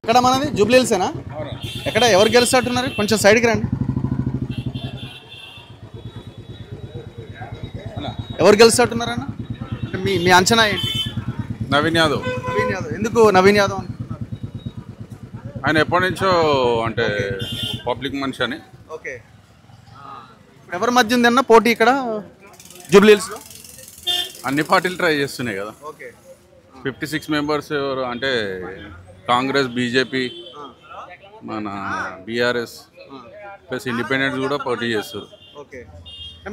ఎక్కడ మనది జూబ్లీ హిల్సేనా? ఎక్కడ ఎవరు గెలుస్తున్నారు? కొంచెం సైడ్కి రండి. ఎవరు గెలుస్తున్నారన్న? అంటే మీ మీ అంచనా ఏంటి? నవీన్ యాదవ్. నవీన్ యాదవ్. ఎందుకు నవీన్ యాదవ్ అనుకుంటున్నారు? ఆయన ఎప్పటి నుంచో అంటే పబ్లిక్ మనిషి అని. ఓకే. ఇప్పుడు ఎవరి మధ్య ఉంది అన్న పోటీ ఇక్కడ జూబ్లీ హిల్స్లో? అన్ని పార్టీలు ట్రై చేస్తున్నాయి కదా. ఓకే. 56 మెంబర్స్ అంటే కాంగ్రెస్, బీజేపీ, మన బీఆర్ఎస్ ప్లస్ ఇండిపెండెంట్స్ కూడా పోటీ చేస్తారు. ఓకే.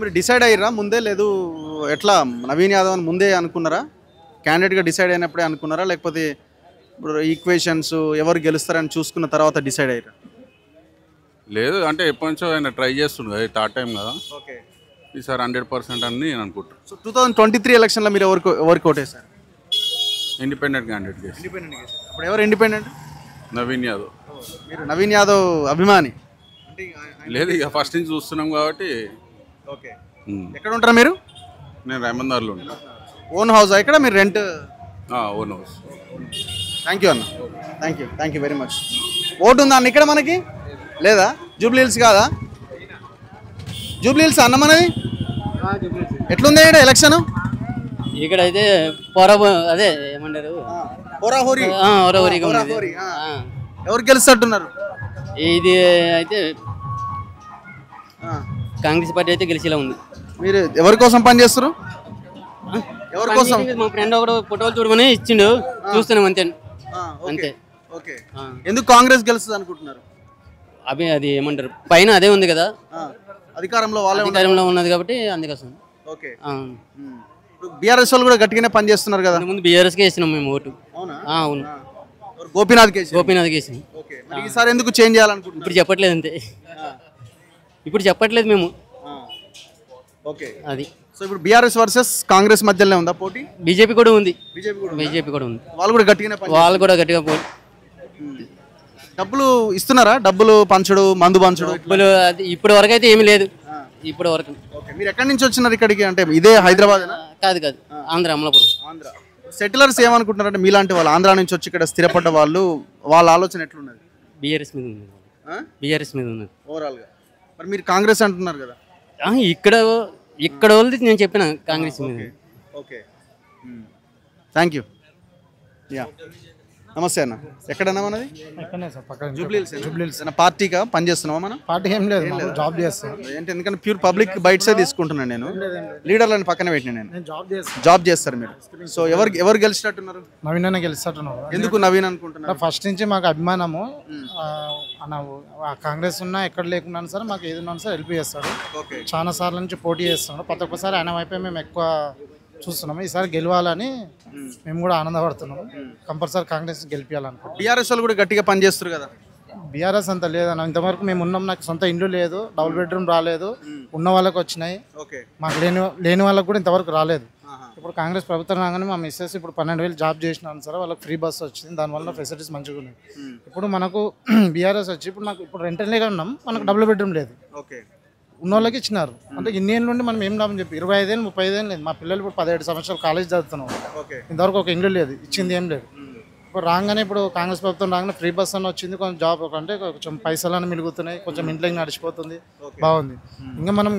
మీరు డిసైడ్ అయ్యారా ముందే? లేదు ఎట్లా నవీన్ యాదవ్ అని ముందే అనుకున్నారా? క్యాండిడేట్గా డిసైడ్ అయినప్పుడే అనుకున్నారా? లేకపోతే ఇప్పుడు ఈక్వేషన్స్ ఎవరు గెలుస్తారని చూసుకున్న తర్వాత డిసైడ్ అయ్యారా? లేదు అంటే ఎప్పటి నుంచో ఆయన ట్రై చేస్తుండు కదా, థర్డ్ టైం కదా. ఓకే. ఈసారి 100% అని నేను అనుకుంటాను. సో 2023 ఎలక్షన్లో మీరు ఎవరికి ఓటేశారు? ఇండిపెండెంట్ క్యాండిడేట్ చేసి. ఇండిపెండెంట్. అప్పుడు ఎవరు ఇండిపెండెంట్? నవీన్ యాదవ్. మీరు నవీన్ యాదవ్ అభిమాని? లేదు ఇక ఫస్ట్ నుంచి చూస్తున్నాం కాబట్టి. ఓకే. ఎక్కడ ఉంటారా మీరు? నేను రైమందార్లో ఉంటాను. ఓన్ హౌస్ ఇక్కడ మీరు rent? Own house. Thank you అన్న. Thank you very much. Vote ఉందా అన్న ఇక్కడ మనకి? లేదా? జూబ్లీ హిల్స్ కాదా? జూబ్లీ హిల్స్ అన్న మనది? ఎట్లుంది ఇక్కడ ఎలక్షన్? ఇక్కడ అయితే అదే ఏమంటారు, ఎవరు గెలుస్తున్నారు? ఇది అయితే కాంగ్రెస్ పార్టీ అయితే గెలిచేలా ఉంది. మీరు ఎవరి కోసం పని చేస్తారు? ఎవరి కోసం? మా ఫ్రెండ్ ఒకడు ఫోటోలు చూడమని ఇచ్చిండు, చూస్తున్నాం అంతే. అంతే. ఓకే. ఎందుకు కాంగ్రెస్ గెలుస్తుంది అనుకుంటున్నారు? అది ఏమంటారు, పైన అదే ఉంది కదా, అధికారంలో ఉన్నది కాబట్టి అందుకోసం. ఓకే. బీఆర్ఎస్ వాళ్ళు కూడా గట్టిగానే పని చేస్తున్నారు కదా. ముందు బీఆర్ఎస్కే వేసినాం మేము ఓటు. అవును. గోపీనాథ్ వేసినాం. ఈసారి ఎందుకు చేంజ్ చేయాలనుకుంటున్నారు? ఇప్పుడు చెప్పట్లేదు అంతే. ఇప్పుడు చెప్పట్లేదు మేము. ఓకే. అది. సో ఇప్పుడు బీఆర్ఎస్ వర్సెస్ కాంగ్రెస్ మధ్యలోనే ఉందా పోటీ? బీజేపీ కూడా ఉంది. బీజేపీ కూడా ఉంది. వాళ్ళు కూడా గట్టిగా పోటీ. డబ్బులు ఇస్తున్నారా? డబ్బులు పంచడు, మందు పంచడు ఇప్పటి వరకు అయితే ఏమీ లేదు. ఇప్పటి వరకు. మీరు ఎక్కడి నుంచి వచ్చినారు ఇక్కడికి? అంటే ఇదే హైదరాబాద్? కాదు, ఆంధ్ర, అమలాపురం. ఆంధ్ర. సెటిలర్స్ ఏమనుకుంటున్నారంటే మీలాంటి వాళ్ళు ఆంధ్ర నుంచి వచ్చి ఇక్కడ స్థిరపడ్డ వాళ్ళు, వాళ్ళ ఆలోచన ఎట్లున్నది? బీఆర్ఎస్ మీద ఉంది. బీఆర్ఎస్ మీద ఉన్నది ఓవరాల్గా. మరి మీరు కాంగ్రెస్ అంటున్నారు కదా. ఇక్కడ వాళ్ళది నేను చెప్పిన కాంగ్రెస్ మీద. ఓకే. Thank you. యా నమస్తే అన్న. ఎక్కడన్నా మనది? Jubilee hills. పార్టీగా పని చేస్తున్నావా మనం? పార్టీ ఏం లేదు, జాబ్ చేస్తాను. ఏంటి? ఎందుకంటే ప్యూర్ పబ్లిక్ బైట్సే తీసుకుంటున్నాను నేను. లీడర్లను పక్కన పెట్టిన నేను. జాబ్ చేస్తారు మీరు. సో ఎవరు గెలిచినట్టున్నారు? నవీన్ అన్న గెలుస్తున్నారు. ఎందుకు నవీన్ అనుకుంటున్నారు? ఫస్ట్ నుంచి మాకు అభిమానము. కాంగ్రెస్ ఉన్నా ఎక్కడ లేకున్నా సరే మాకు ఏది ఉన్నా సరే హెల్ప్ చేస్తాడు. చాలా సార్లు నుంచి పోటీ చేస్తున్నాడు. ప్రతి ఒక్కసారి ఆయన వైపే మేము ఎక్కువ చూస్తున్నాము. ఈసారి గెలవాలని మేము కూడా ఆనందపడుతున్నాము. కంపల్సరీ కాంగ్రెస్ గెలిపించాలనుకుంటున్నాం. బీఆర్ఎస్ వాళ్ళు కూడా గట్టిగా పనిచేస్తారు కదా. బీఆర్ఎస్ అంత లేదన్న. ఇంతవరకు మేము ఉన్నాం. నాకు సొంత ఇల్లు లేదు, డబుల్ బెడ్రూమ్ రాలేదు. ఉన్న వాళ్ళకి వచ్చినాయి, మాకు లేని వాళ్ళకి కూడా ఇంతవరకు రాలేదు. ఇప్పుడు కాంగ్రెస్ ప్రభుత్వం రాగానే మా మిస్సెస్ ఇప్పుడు 12,000 జాబ్ చేసినాను సార్, వాళ్ళకి ఫ్రీ బస్ వచ్చింది. దానివల్ల ఫెసిలిటీస్ మంచిగా ఉన్నాయి. ఇప్పుడు మనకు బీఆర్ఎస్ వచ్చి ఇప్పుడు రెంటల్గా ఉన్నాం, మనకు డబుల్ బెడ్రూమ్ లేదు. ఉన్న వాళ్ళకి ఇచ్చినారు. అంటే ఇన్ని ఏళ్ళ నుండి మనం ఏం లాభం చెప్పి 25 ఏళ్ళు 30 ఏళ్ళు లేదు. మా పిల్లలు ఇప్పుడు 17 సంవత్సరాలు కాలేజ్ చదువుతున్నాం. ఇంతవరకు ఒక ఇల్లు లేదు, ఇచ్చింది ఏం లేదు. ఇప్పుడు రాగానే ఇప్పుడు కాంగ్రెస్ ప్రభుత్వం రాగానే ఫ్రీ బస్ అని వచ్చింది. కొంచెం జాబ్ అంటే కొంచెం పైసలు మిలుగుతున్నాయి, కొంచెం ఇంట్లోకి నడిచిపోతుంది, బాగుంది. ఇంకా మనం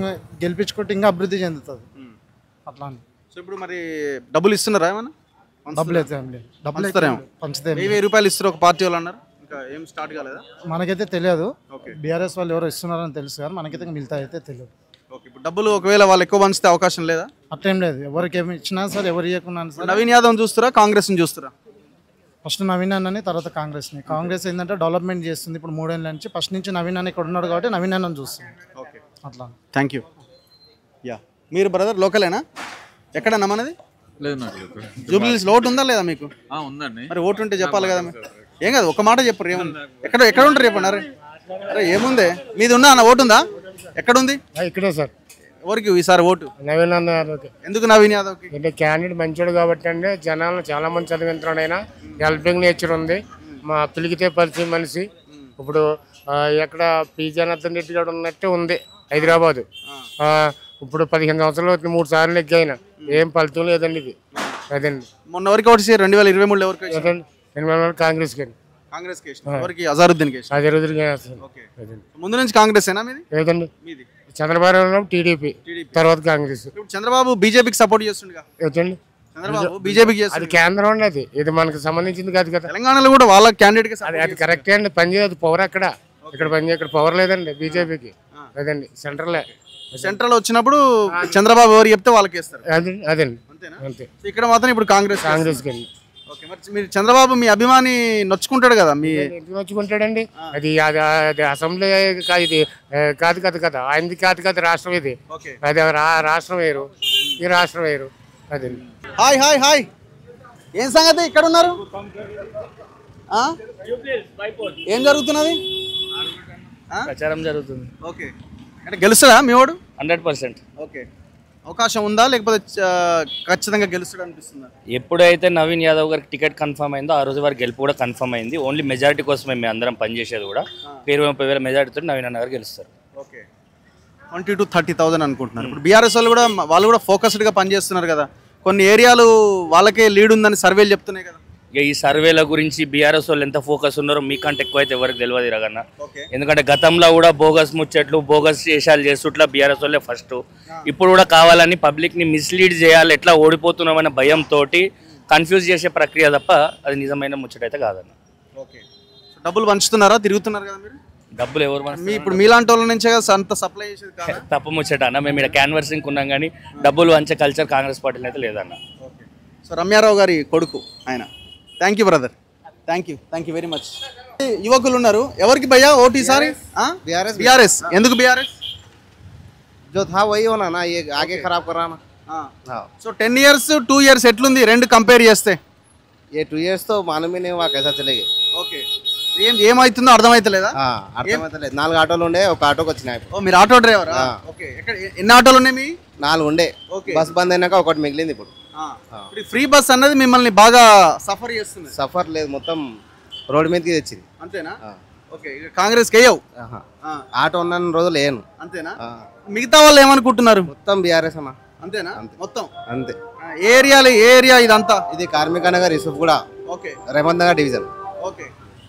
గెలిపించుకుంటే ఇంకా అభివృద్ధి చెందుతుంది అట్లా. సో ఇప్పుడు మరి డబ్బులు ఇస్తున్నారా? ఏమన్నా డబ్బులు అయితే ఏం లేదు. డబ్బులు ఇస్తారేమో, పంచితే 1000 రూపాయలు ఇస్తారు ఒక పార్టీ వాళ్ళు అన్నారు. ఏం స్టార్ట్ కాలేదా? మనకైతే తెలియదు. బీఆర్ఎస్ వాళ్ళు ఎవరో ఇస్తున్నారని తెలుసు కానీ మనకైతే మిగతా అయితే తెలియదు. ఇప్పుడు డబ్బులు ఒకవేళ వాళ్ళు ఎక్కువ పంచితే అవకాశం లేదా? అట్లేం లేదు. ఎవరికి ఏమి ఇచ్చినా సరే, ఎవరు ఇవ్వకున్నా సరే. నవీన్ యాదవ్ చూస్తారా, కాంగ్రెస్ని చూస్తారా? ఫస్ట్ నవీన్ అన్నని, తర్వాత కాంగ్రెస్ని. కాంగ్రెస్ ఏంటంటే డెవలప్మెంట్ చేస్తుంది ఇప్పుడు 3 ఏళ్ళ నుంచి. ఫస్ట్ నుంచి నవీన్ అన్న ఇక్కడ ఉన్నాడు కాబట్టి నవీన్ అన్నని చూస్తుంది. ఓకే, అట్లా. Thank you. యా మీరు బ్రదర్ లోకలేనా? ఎక్కడన్నా మనది? లేదు నాకు. జూబ్లీ హిల్స్ ఓటు ఉందా లేదా మీకు? ఉందండి. మరి ఓటు ఉంటే చెప్పాలి కదా. ఏం కాదు, ఒక మాట చెప్పరు. ఏముంది? ఎక్కడ ఉంటారు చెప్పండి. అరే ఏముంది మీది? ఉన్నా అన్న ఓటు ఉందా? ఎక్కడుంది? ఇక్కడే సార్. ఎవరికి ఈసారి ఓటు? నవీన్ అన్న యాదవ్కి. ఎందుకు నవీన్ యాదవ్కి? అంటే క్యాండిడేట్ మంచోడు కాబట్టి అండి. జనాలను చాలా మంది చదివించాడు ఆయన. హెల్పింగ్ నేచర్ ఉంది. మా పిలిగితే పరిచయం మనిషి. ఇప్పుడు ఎక్కడ పి జనార్దన్ రెడ్డి గారు ఉన్నట్టే ఉంది హైదరాబాదు. ఇప్పుడు 15 సంవత్సరాలు 3 సార్లు ఎగ్గాయిన. ఏం ఫలితం లేదండి ఇది. అదండి. మొన్న వరకు ఓటు 2023 ఎవరికి? కాంగ్రెస్ కాంగ్రెస్ కేసు ఎవరికి అజారుద్దీన్ కేసు ఓకే ముందు నుంచి కాంగ్రెస్ ఏనా మీది లేదండి మీది చంద్రబాబు టీడీపీ తర్వాత కాంగ్రెస్. ఇప్పుడు చంద్రబాబు బీజేపీకి సపోర్ట్ చేస్తుండగా ఏంటండి చంద్రబాబు బీజేపీకి అది చేస్తుంది కేంద్రం అండి, అది ఇది మనకు సంబంధించింది కాదు కదా. తెలంగాణలో కూడా వాళ్ళ క్యాండిడేట్ కి అది అది కరెక్టే అండి, పని చేయదు పవర్ అక్కడ, ఇక్కడ పని ఇక్కడ పవర్ లేదండి బీజేపీకి. లేదండి సెంట్రలే, సెంట్రల్ వచ్చినప్పుడు చంద్రబాబు ఎవరు చెప్తే వాళ్ళకి వేస్తారు అదండి అంతేనా అంతే. ఇక్కడ మాత్రం ఇప్పుడు కాంగ్రెస్ కాంగ్రెస్కి అండి. ఓకే మరి మీరు చంద్రబాబు మీ అభిమాని నొచ్చుకుంటాడు కదా మీ ఎందుకు నచ్చుకుంటాడండి, అది అది అది అసెంబ్లీ ఇది కాదు కదా కదా, ఆయనది కాదు రాష్ట్రం ఇది, ఓకే అది రాష్ట్రం వేరు ఈ రాష్ట్రం వేరు. అదండి. హాయ్ హాయ్ హాయ్ ఏం సంగతి ఇక్కడ ఉన్నారు ఏం జరుగుతున్నది ప్రచారం జరుగుతుంది. ఓకే అంటే గెలుస్తాడా మీ వాడు 100%. ఓకే అవకాశం ఉందా లేకపోతే ఖచ్చితంగా గెలుస్తాడు అనిపిస్తుందా ఎప్పుడైతే నవీన్ యాదవ్ గారికి టికెట్ కన్ఫర్మ్ అయిందో ఆ రోజు వారి గెలుపు కూడా కన్ఫర్మ్ అయింది. ఓన్లీ మెజారిటీ కోసమే మేము అందరం పనిచేసేది కూడా. 20,000 మెజారిటీతో నవీన్ అన్న గారు గెలుస్తారు. ఓకే 20,000 to 30,000 అనుకుంటున్నారు. ఇప్పుడు బీఆర్ఎస్ వాళ్ళు కూడా ఫోకస్డ్గా పనిచేస్తున్నారు కదా, కొన్ని ఏరియాలు వాళ్ళకే లీడ్ ఉందని సర్వేలు చెప్తున్నాయి కదా. ఇక ఈ సర్వేల గురించి బీఆర్ఎస్ వాళ్ళు ఎంత ఫోకస్ ఉన్నారో మీకంటే ఎక్కువ అయితే ఎవరికి తెలియదు రగన్న. ఎందుకంటే గతంలో కూడా బోగస్ ముచ్చట్లు బోగస్ చేసాలు చేస్తుట్లా బీఆర్ఎస్ వాళ్ళే ఫస్ట్. ఇప్పుడు కూడా కావాలని పబ్లిక్ని మిస్లీడ్ చేయాలి, ఎట్లా ఓడిపోతున్నామనే భయంతో కన్ఫ్యూజ్ చేసే ప్రక్రియ తప్ప అది నిజమైన ముచ్చట అయితే కాదన్న. ఓకే డబ్బులు పంచుతున్నారా, తిరుగుతున్నారు కదా మీరు? డబ్బులు ఎవరు ఇప్పుడు మీలాంటి వాళ్ళ నుంచే అంత సప్లై చేసేది కాదా? తప్ప ముచ్చట అన్న, మేము ఇక్కడ క్యాన్వర్సింగ్ ఉన్నాం కానీ డబ్బులు వంచే కల్చర్ కాంగ్రెస్ పార్టీలో అయితే లేదన్న. ఓకే సో రమ్యారావు గారి కొడుకు ఆయన. Thank you brother, thank you very much. యువకులు ఉన్నారు, ఎవరికి భయ్యా ఓటు ఈసారి? బీఆర్ఎస్. ఎందుకు బీఆర్ఎస్? जो था वही होना ना, ये आगे खराब कराना. సో 10 years 2 years ఎట్లుంది రెండు కంపేర్ చేస్తే? ये 2 years तो मालूम ही नहीं हुआ कैसा चलेगी. ఓకే ఏమవుతుందో అర్థమైతలేదా? అర్థమైతలేదు. 4 ఆటోలు ఉండే, ఒక ఆటోకి వచ్చినాయి. ఓ మీరు ఆటో డ్రైవరా? ఓకే ఎన్ని ఆటోలు ఉన్నాయి మీ? 4 ఉండే, బస్ బంద్ అయినాక ఒకటి మిగిలింది. ఇప్పుడు ఫ్రీ బస్ అన్నది మిమ్మల్ని బాగా సఫర్ చేస్తుంది. సఫర్ లేదు, మొత్తం రోడ్ మీదకి తెచ్చింది. అంతేనా? ఓకే కాంగ్రెస్కి వేయవు? ఆటో ఉన్న రోజులు వేయను. అంతేనా? మిగతా వాళ్ళు ఏమనుకుంటున్నారు? మొత్తం బీఆర్ఎస్ అన్న. అంతేనా? మొత్తం అంతే. ఏ ఏరియా ఇదంతా? ఇది కార్మిక నగర్, యూసుఫ్ కూడా. Okay Revanth Nagar division. Okay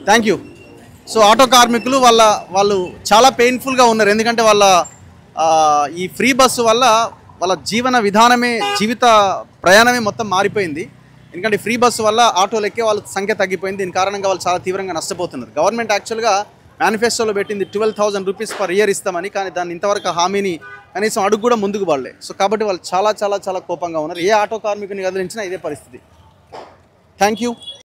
thank you. So auto కార్మికులు వాళ్ళు చాలా పెయిన్ఫుల్గా ఉన్నారు, ఎందుకంటే వాళ్ళ ఈ ఫ్రీ బస్సు వల్ల వాళ్ళ జీవన విధానమే జీవిత ప్రయాణమే మొత్తం మారిపోయింది. ఎందుకంటే ఫ్రీ బస్సు వల్ల ఆటోలు ఎక్కే వాళ్ళ సంఖ్య తగ్గిపోయింది. దీని కారణంగా వాళ్ళు చాలా తీవ్రంగా నష్టపోతున్నారు. గవర్నమెంట్ యాక్చువల్గా మేనిఫెస్టోలో పెట్టింది 12,000 రూపీస్ పర్ ఇయర్ ఇస్తామని, కానీ దాన్ని ఇంతవరకు హామీని కనీసం అడుగు కూడా ముందుకు పడలే. సో కాబట్టి వాళ్ళు చాలా చాలా చాలా కోపంగా ఉన్నారు. ఏ ఆటో కార్మికుని కదిలించినా ఇదే పరిస్థితి. Thank you.